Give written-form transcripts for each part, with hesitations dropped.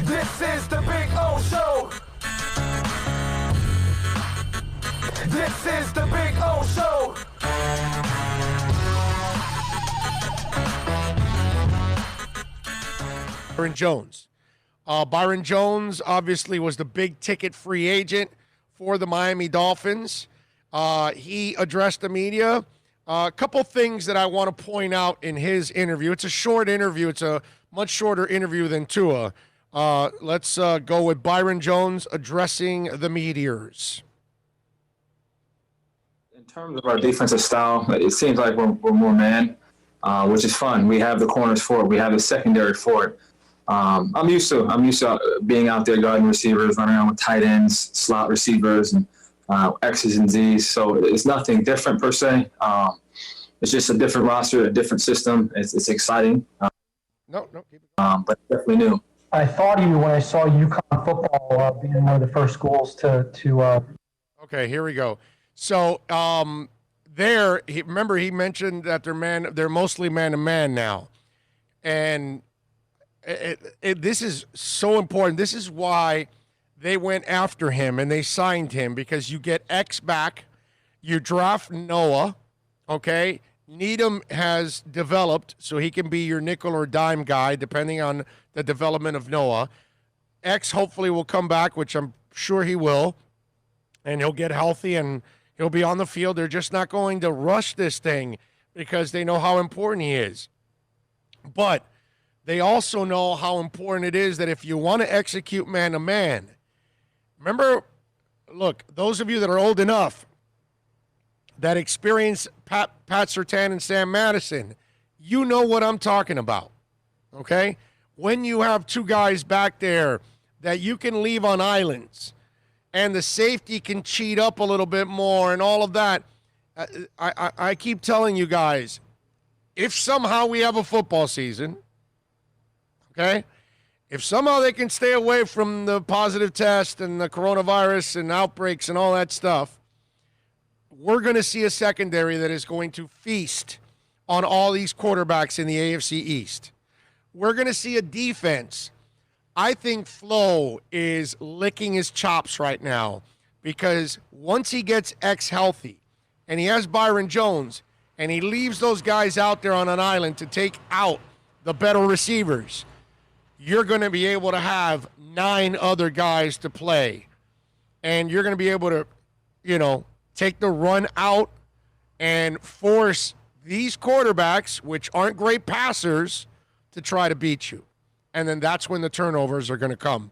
This is the Big O Show. This is the Big O Show. Byron Jones. Byron Jones obviously was the big ticket free agent for the Miami Dolphins. He addressed the media. A couple things that I want to point out in his interview. It's a short interview. It's a much shorter interview than Tua. Let's go with Byron Jones addressing the meteors. In terms of our defensive style, it seems like we're more man, which is fun. We have the corners for it. We have the secondary for it. I'm used to being out there guarding receivers, running around with tight ends, slot receivers, and X's and Z's. So it's nothing different per se. It's just a different roster, a different system. It's exciting. No, keep it but definitely new. I thought of you when I saw UConn football being one of the first schools to. Okay, here we go. So remember he mentioned that they're mostly man-to-man now, and this is so important. This is why they went after him and they signed him, because you get X back, you draft Noah, okay? Needham has developed, so he can be your nickel or dime guy depending on the development of Noah. X hopefully will come back, which I'm sure he will, and he'll get healthy and he'll be on the field. They're just not going to rush this thing because they know how important he is. But they also know how important it is that if you want to execute man-to-man, remember, look, those of you that are old enough that experience Pat Surtain and Sam Madison, you know what I'm talking about, okay? When you have two guys back there that you can leave on islands and the safety can cheat up a little bit more and all of that, I keep telling you guys, if somehow we have a football season, okay, if somehow they can stay away from the positive test and the coronavirus and outbreaks and all that stuff, we're going to see a secondary that is going to feast on all these quarterbacks in the AFC East. We're going to see a defense. I think Flo is licking his chops right now, because once he gets X healthy and he has Byron Jones and he leaves those guys out there on an island to take out the better receivers, you're going to be able to have 9 other guys to play. And you're going to be able to, take the run out and force these quarterbacks, which aren't great passers, to try to beat you. And then that's when the turnovers are going to come.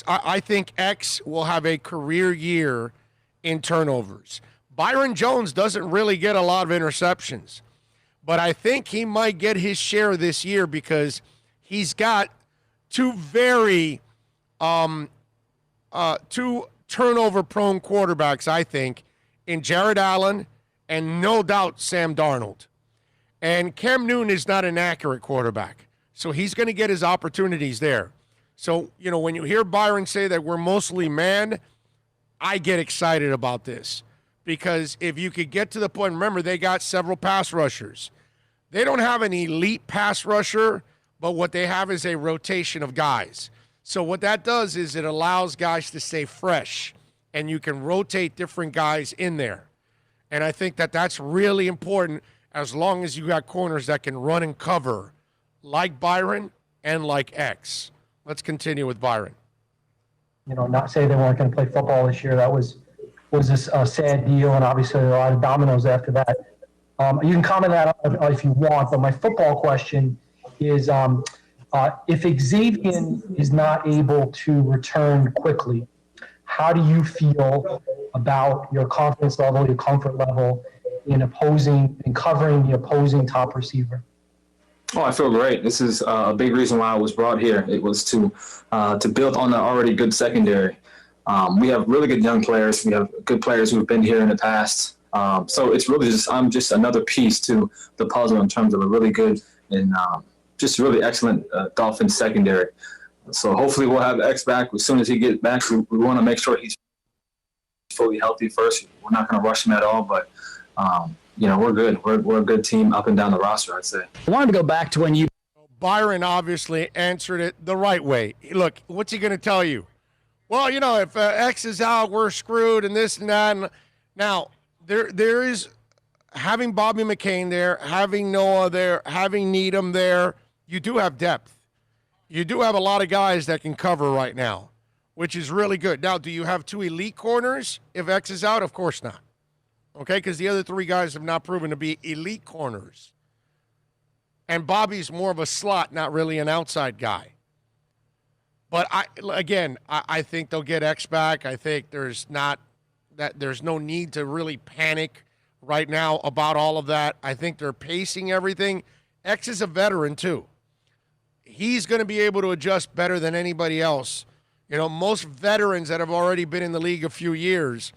I think X will have a career year in turnovers. Byron Jones doesn't really get a lot of interceptions, but I think he might get his share this year because he's got two very two turnover-prone quarterbacks, I think, in Jared Allen and no doubt Sam Darnold. And Cam Newton is not an accurate quarterback, so he's going to get his opportunities there. So, when you hear Byron say that we're mostly man, I get excited about this, because if you could get to the point, remember, they got several pass rushers. They don't have an elite pass rusher, but what they have is a rotation of guys. So what that does is it allows guys to stay fresh, and you can rotate different guys in there. And I think that that's really important, as long as you got corners that can run and cover, like Byron and like X. Let's continue with Byron. Not say they weren't going to play football this year. That was a sad deal, and obviously a lot of dominoes after that. You can comment that if you want, but my football question is, if Xavier is not able to return quickly, how do you feel about your confidence level, your comfort level in covering the opposing top receiver? Oh, I feel great. This is a big reason why I was brought here. It was to build on the already good secondary. We have really good young players. We have good players who have been here in the past. So it's really I'm just another piece to the puzzle in terms of a really good and just really excellent Dolphins secondary. So hopefully we'll have X back as soon as he gets back. We want to make sure he's fully healthy first. We're not going to rush him at all, but we're good. We're a good team up and down the roster, I'd say. I wanted to go back to when you Byron obviously answered it the right way. Look, what's he going to tell you? Well, if X is out, we're screwed and this and that. And now, there is having Bobby McCain there, having Noah there, having Needham there. You do have depth. You do have a lot of guys that can cover right now, which is really good. Now, do you have 2 elite corners if X is out? Of course not. Okay, because the other 3 guys have not proven to be elite corners. And Bobby's more of a slot, not really an outside guy. But I think they'll get X back. I think there's no need to really panic right now about all of that. I think they're pacing everything. X is a veteran too. He's going to be able to adjust better than anybody else. Most veterans that have already been in the league a few years,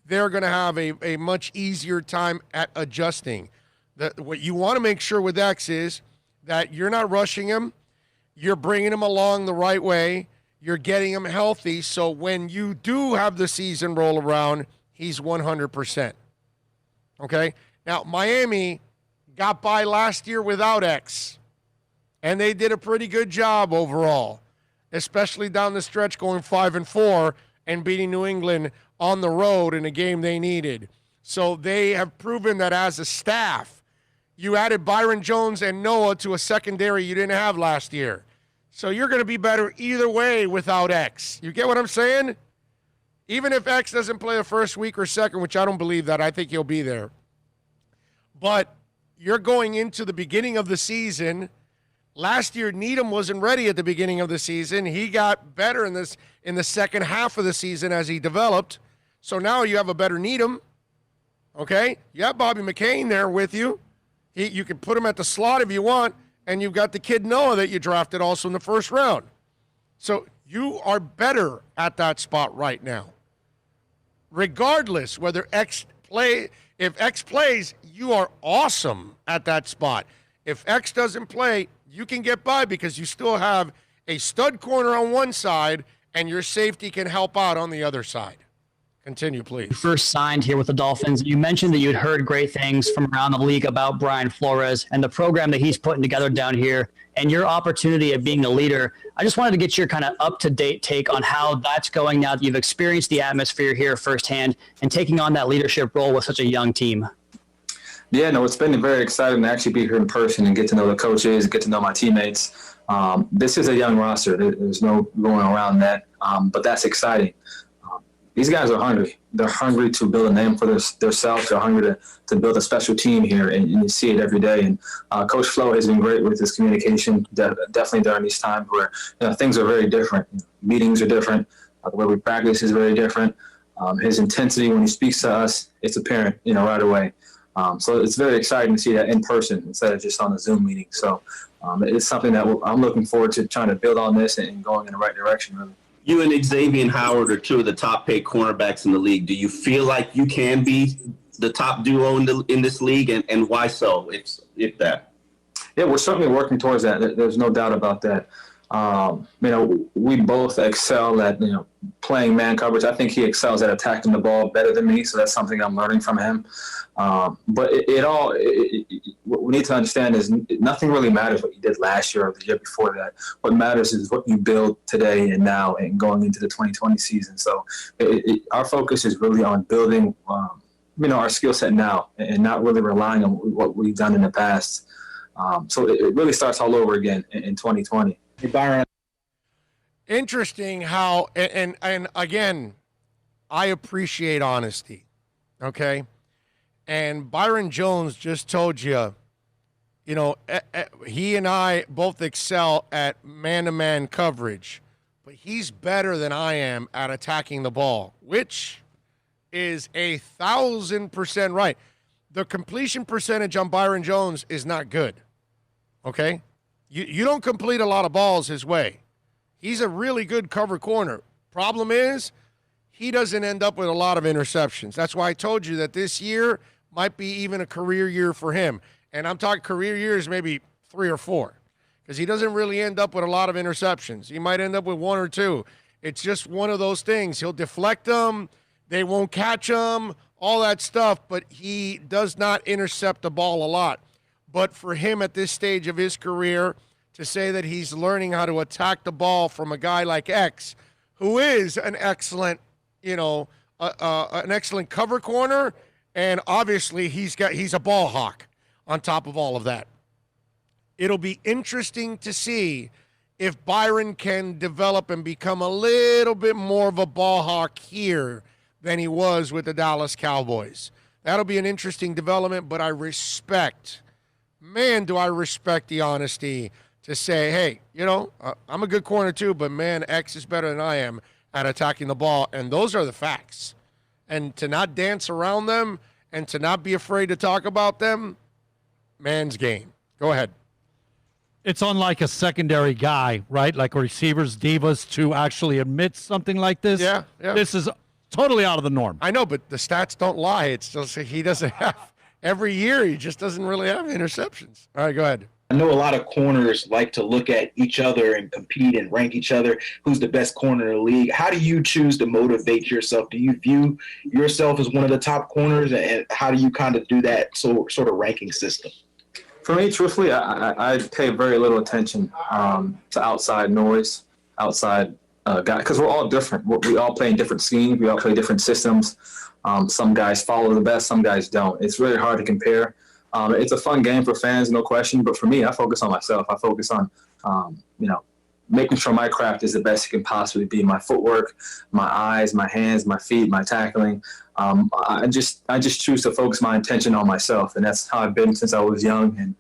they're going to have a much easier time at adjusting. What you want to make sure with X is that you're not rushing him. You're bringing him along the right way. You're getting him healthy. So when you do have the season roll around, he's 100%. Okay? Now, Miami got by last year without X, and they did a pretty good job overall, especially down the stretch going 5-4 and beating New England on the road in a game they needed. So they have proven that as a staff, you added Byron Jones and Noah to a secondary you didn't have last year. So you're going to be better either way without X. You get what I'm saying? Even if X doesn't play the first week or second, which I don't believe that. I think he'll be there. But you're going into the beginning of the season. Last year, Needham wasn't ready at the beginning of the season. He got better in the second half of the season as he developed. So now you have a better Needham. Okay? You have Bobby McCain there with you. You can put him at the slot if you want, and you've got the kid Noah that you drafted also in the first round. So you are better at that spot right now. Regardless whether if X plays, you are awesome at that spot. If X doesn't play, you can get by because you still have a stud corner on one side, and your safety can help out on the other side. Continue, please. First signed here with the Dolphins. You mentioned that you'd heard great things from around the league about Brian Flores and the program that he's putting together down here and your opportunity of being a leader. I just wanted to get your kind of up-to-date take on how that's going now that you've experienced the atmosphere here firsthand and taking on that leadership role with such a young team. Yeah, no, it's been very exciting to actually be here in person and get to know the coaches, get to know my teammates. This is a young roster. There's no going around that, but that's exciting. These guys are hungry. They're hungry to build a name for themselves. They're hungry to build a special team here, and you see it every day. And Coach Flo has been great with his communication, definitely during these times where things are very different. Meetings are different. The way we practice is very different. His intensity when he speaks to us, it's apparent, right away. So it's very exciting to see that in person instead of just on a Zoom meeting. So it's something that I'm looking forward to trying to build on this and going in the right direction, really. You and Xavier Howard are 2 of the top paid cornerbacks in the league. Do you feel like you can be the top duo in this league, and why so, if that? Yeah, we're certainly working towards that. There's no doubt about that. We both excel at, playing man coverage. I think he excels at attacking the ball better than me, so that's something I'm learning from him. But what we need to understand is nothing really matters what you did last year or the year before that. What matters is what you build today and now and going into the 2020 season. So our focus is really on building, our skill set now and not really relying on what we've done in the past. So it really starts all over again in 2020. Hey, Byron. Interesting how, and again, I appreciate honesty, okay? And Byron Jones just told you, he and I both excel at man-to-man coverage, but he's better than I am at attacking the ball, which is 1,000% right. The completion percentage on Byron Jones is not good, okay? You don't complete a lot of balls his way. He's a really good cover corner. Problem is, he doesn't end up with a lot of interceptions. That's why I told you that this year might be even a career year for him. And I'm talking career years, maybe 3 or 4, because he doesn't really end up with a lot of interceptions. He might end up with 1 or 2. It's just one of those things. He'll deflect them. They won't catch him, all that stuff, but he does not intercept the ball a lot. But for him at this stage of his career to say that he's learning how to attack the ball from a guy like X, who is an excellent, an excellent cover corner, and obviously he's a ball hawk on top of all of that. It'll be interesting to see if Byron can develop and become a little bit more of a ball hawk here than he was with the Dallas Cowboys. That'll be an interesting development, but I respect the honesty to say, hey, I'm a good corner too, but man, X is better than I am at attacking the ball, and those are the facts. And to not dance around them and to not be afraid to talk about them, man's game. Go ahead. It's unlike a secondary guy, right? Like receivers, divas, to actually admit something like this. Yeah. This is totally out of the norm. I know, but the stats don't lie. It's just he doesn't have every year. He just doesn't really have interceptions. All right, go ahead. I know a lot of corners like to look at each other and compete and rank each other. Who's the best corner in the league? How do you choose to motivate yourself? Do you view yourself as one of the top corners, and how do you kind of do that sort of ranking system? For me, truthfully, I pay very little attention to outside noise, outside guys, because we're all different. We all play in different schemes. We all play different systems. Some guys follow the best, some guys don't. It's really hard to compare. It's a fun game for fans, no question. But for me, I focus on myself. I focus on, making sure my craft is the best it can possibly be. My footwork, my eyes, my hands, my feet, my tackling. I just choose to focus my attention on myself, and that's how I've been since I was young. And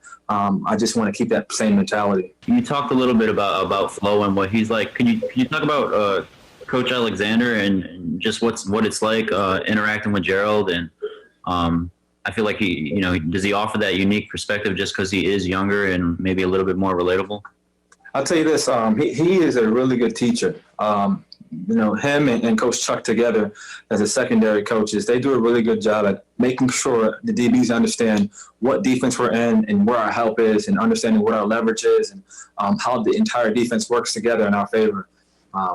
I just want to keep that same mentality. You talked a little bit about Flo and what he's like. Can you talk about Coach Alexander and just what it's like interacting with Gerald? And I feel like does he offer that unique perspective just because he is younger and maybe a little bit more relatable? I'll tell you this, he is a really good teacher. Him and Coach Chuck together as a secondary coaches, they do a really good job at making sure the DBs understand what defense we're in and where our help is, and understanding what our leverage is, and how the entire defense works together in our favor.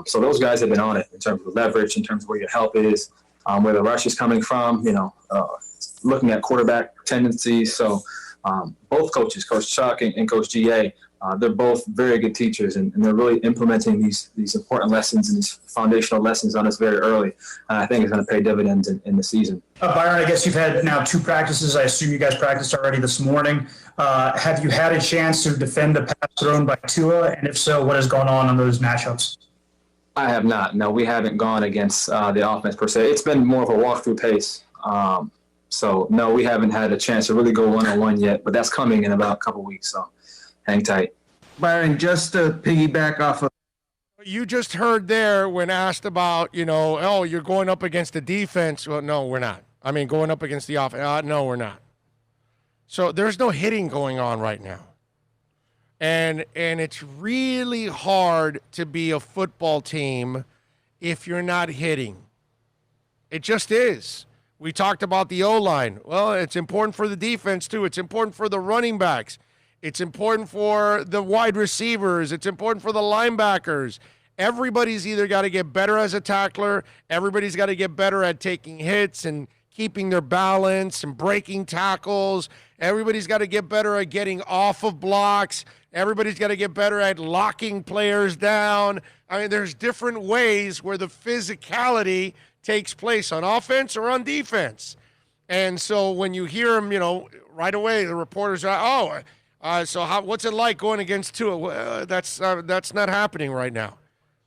So those guys have been on it in terms of leverage, in terms of where your help is, where the rush is coming from, looking at quarterback tendencies. So both coaches, Coach Chuck and Coach GA, they're both very good teachers, and they're really implementing these important lessons and these foundational lessons on us very early. And I think it's going to pay dividends in the season. Byron, I guess you've had now 2 practices. I assume you guys practiced already this morning. Have you had a chance to defend the pass thrown by Tua? And if so, what has gone on those matchups? I have not. No, we haven't gone against the offense per se. It's been more of a walkthrough pace. So, no, we haven't had a chance to really go one-on-one yet, but that's coming in about a couple weeks. So hang tight. Byron, just to piggyback off of you just heard there when asked about, you're going up against the defense. Well, no, we're not. I mean, going up against the offense. No, we're not. So there's no hitting going on right now. And it's really hard to be a football team if you're not hitting. It just is. We talked about the O-line. Well, it's important for the defense, too. It's important for the running backs. It's important for the wide receivers. It's important for the linebackers. Everybody's either got to get better as a tackler. Everybody's got to get better at taking hits and keeping their balance and breaking tackles. Everybody's got to get better at getting off of blocks. Everybody's got to get better at locking players down. I mean, there's different ways where the physicality takes place on offense or on defense. And so when you hear them, right away, the reporters are, what's it like going against Tua? Well, that's not happening right now.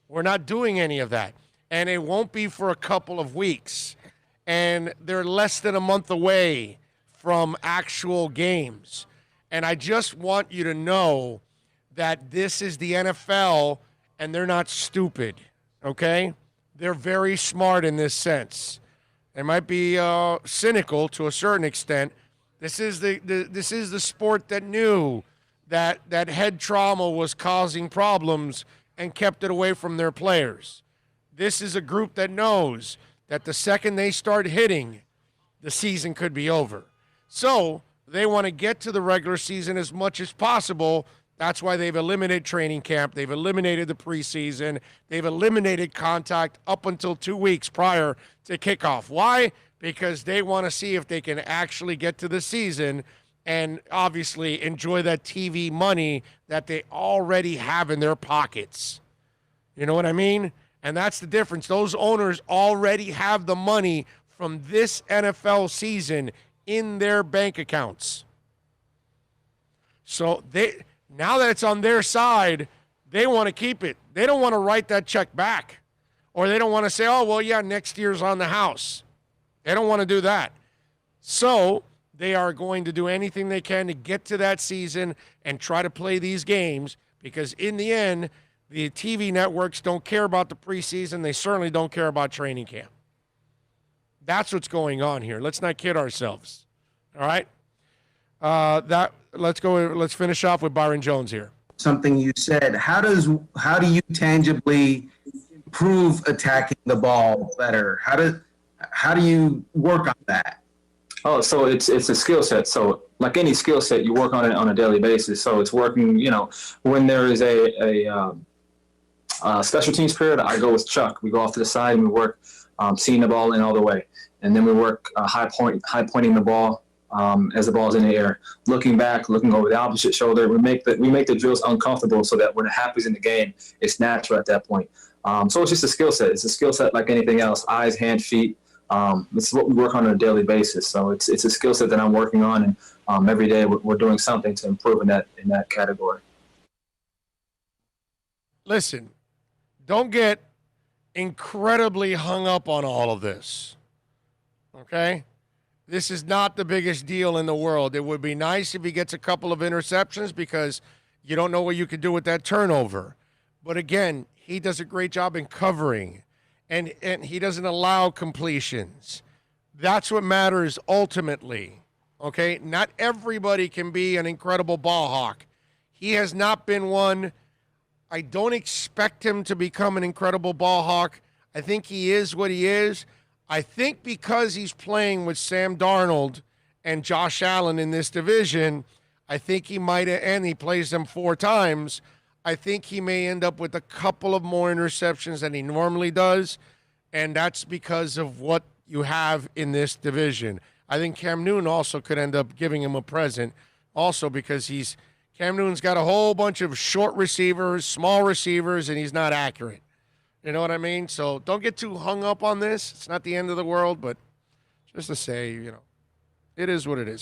We're not doing any of that. And it won't be for a couple of weeks. And they're less than a month away from actual games. And I just want you to know that this is the NFL, and they're not stupid, okay? They're very smart in this sense. They might be cynical to a certain extent. This is the sport that knew that head trauma was causing problems and kept it away from their players. This is a group that knows that the second they start hitting, the season could be over. So they want to get to the regular season as much as possible. That's why they've eliminated training camp. They've eliminated the preseason. They've eliminated contact up until 2 weeks prior to kickoff. Why? Because they want to see if they can actually get to the season and obviously enjoy that TV money that they already have in their pockets. You know what I mean? And that's the difference. Those owners already have the money from this NFL season in their bank accounts. So now that it's on their side, they want to keep it. They don't want to write that check back. Or they don't want to say, oh, well, yeah, next year's on the house. They don't want to do that. So they are going to do anything they can to get to that season and try to play these games, because in the end, the TV networks don't care about the preseason. They certainly don't care about training camp. That's what's going on here. Let's not kid ourselves. All right? Let's finish off with Byron Jones here. Something you said. How do you tangibly improve attacking the ball better? How do you work on that? Oh, so it's a skill set. So like any skill set, you work on it on a daily basis. So it's working, when there is a special teams period, I go with Chuck. We go off to the side and we work seeing the ball in all the way. And then we work high pointing the ball as the ball's in the air, looking back, looking over the opposite shoulder. We make the drills uncomfortable so that when it happens in the game, it's natural at that point. So it's just a skill set. It's a skill set like anything else, eyes, hands, feet. It's what we work on a daily basis. So it's a skill set that I'm working on, and every day we're doing something to improve in that category. Listen, don't get incredibly hung up on all of this, okay? This is not the biggest deal in the world. It would be nice if he gets a couple of interceptions because you don't know what you could do with that turnover. But again, he does a great job in covering, and he doesn't allow completions. That's what matters ultimately, okay? Not everybody can be an incredible ball hawk. He has not been one. I don't expect him to become an incredible ball hawk. I think he is what he is. I think because he's playing with Sam Darnold and Josh Allen in this division, I think he might, and he plays them 4 times, I think he may end up with a couple of more interceptions than he normally does, and that's because of what you have in this division. I think Cam Newton also could end up giving him a present, also because Cam Newton's got a whole bunch of short receivers, small receivers, and he's not accurate. You know what I mean? So don't get too hung up on this. It's not the end of the world, but just to say, it is what it is.